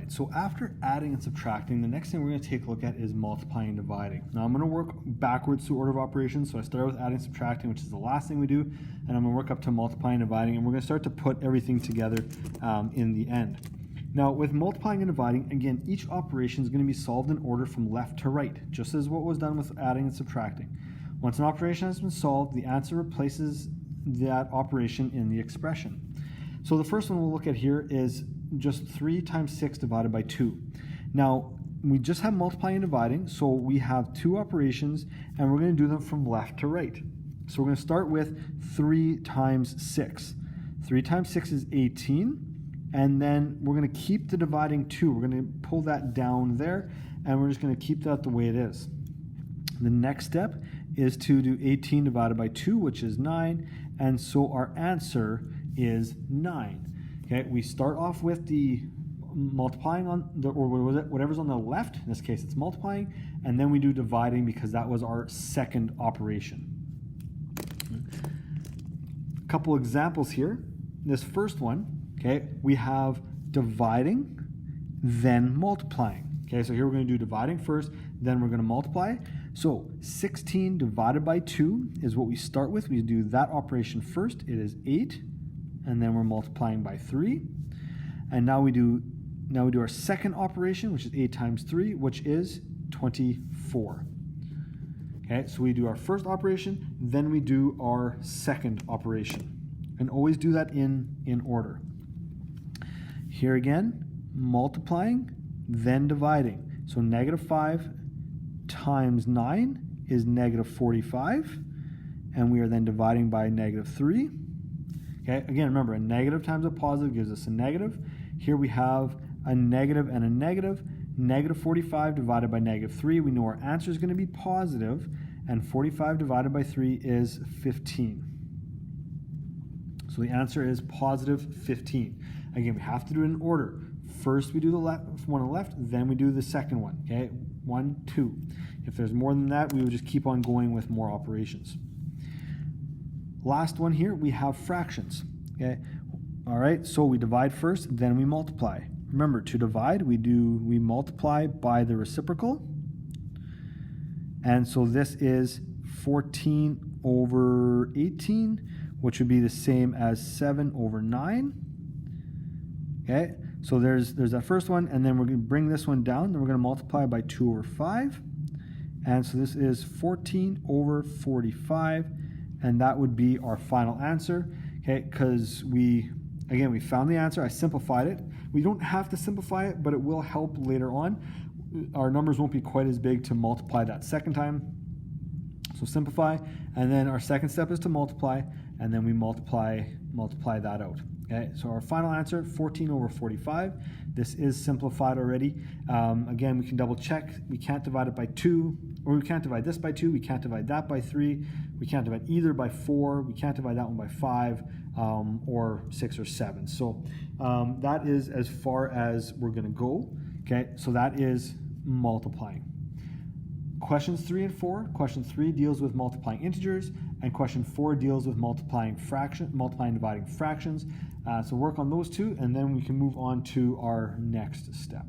right, so after adding and subtracting, the next thing we're going to take a look at is multiplying and dividing. Now I'm going to work backwards through order of operations. So I start with adding and subtracting, which is the last thing we do, and I'm going to work up to multiplying and dividing, and we're going to start to put everything together in the end. Now with multiplying and dividing, again, each operation is going to be solved in order from left to right, just as what was done with adding and subtracting. Once an operation has been solved, the answer replaces that operation in the expression. So the first one we'll look at here is just 3 times 6 divided by 2. Now, we just have multiplying and dividing, so we have two operations, and we're going to do them from left to right. So we're going to start with 3 times 6. 3 times 6 is 18, and then we're going to keep the dividing 2. We're going to pull that down there, and we're just going to keep that the way it is. The next step is to do 18 divided by 2, which is 9, and so our answer is 9. Okay, we start off with the multiplying on the, or whatever's on the left, in this case it's multiplying, and then we do dividing because that was our second operation. A couple examples here. This first one, okay, we have dividing, then multiplying. Okay, so here we're going to do dividing first, then we're going to multiply. So 16 divided by 2 is what we start with. We do that operation first. It is 8. And then we're multiplying by 3. And now we do our second operation, which is 8 times 3, which is 24. Okay, so we do our first operation, then we do our second operation. And always do that in order. Here again, multiplying, then dividing. So negative 5 times 9 is negative 45. And we are then dividing by negative 3. Okay, again, remember, a negative times a positive gives us a negative. Here we have a negative and a negative. Negative 45 divided by negative 3. We know our answer is going to be positive, and 45 divided by 3 is 15. So the answer is positive 15. Again, we have to do it in order. First we do the one on the left, then we do the second one. Okay, 1, 2. If there's more than that, we would just keep on going with more operations. Last one here, we have fractions. Okay, all right, so we divide first, then we multiply. Remember, to divide, we multiply by the reciprocal. And so this is 14 over 18, which would be the same as 7 over 9. Okay, so there's that first one, and then we're going to bring this one down, then we're going to multiply by 2 over 5. And so this is 14 over 45. And that would be our final answer, okay, because we found the answer. I simplified it. We don't have to simplify it, but it will help later on. Our numbers won't be quite as big to multiply that second time. So simplify, and then our second step is to multiply, and then we multiply that out. Okay, so our final answer, 14 over 45. This is simplified already. Again, we can double check. We can't divide it by 2, or we can't divide this by 2. We can't divide that by 3. We can't divide either by 4. We can't divide that one by 5 or 6 or 7. So that is as far as we're going to go. Okay, so that is multiplying. Questions 3 and 4. Question 3 deals with multiplying integers, and question 4 deals with multiplying and dividing fractions. So work on those two, and then we can move on to our next step.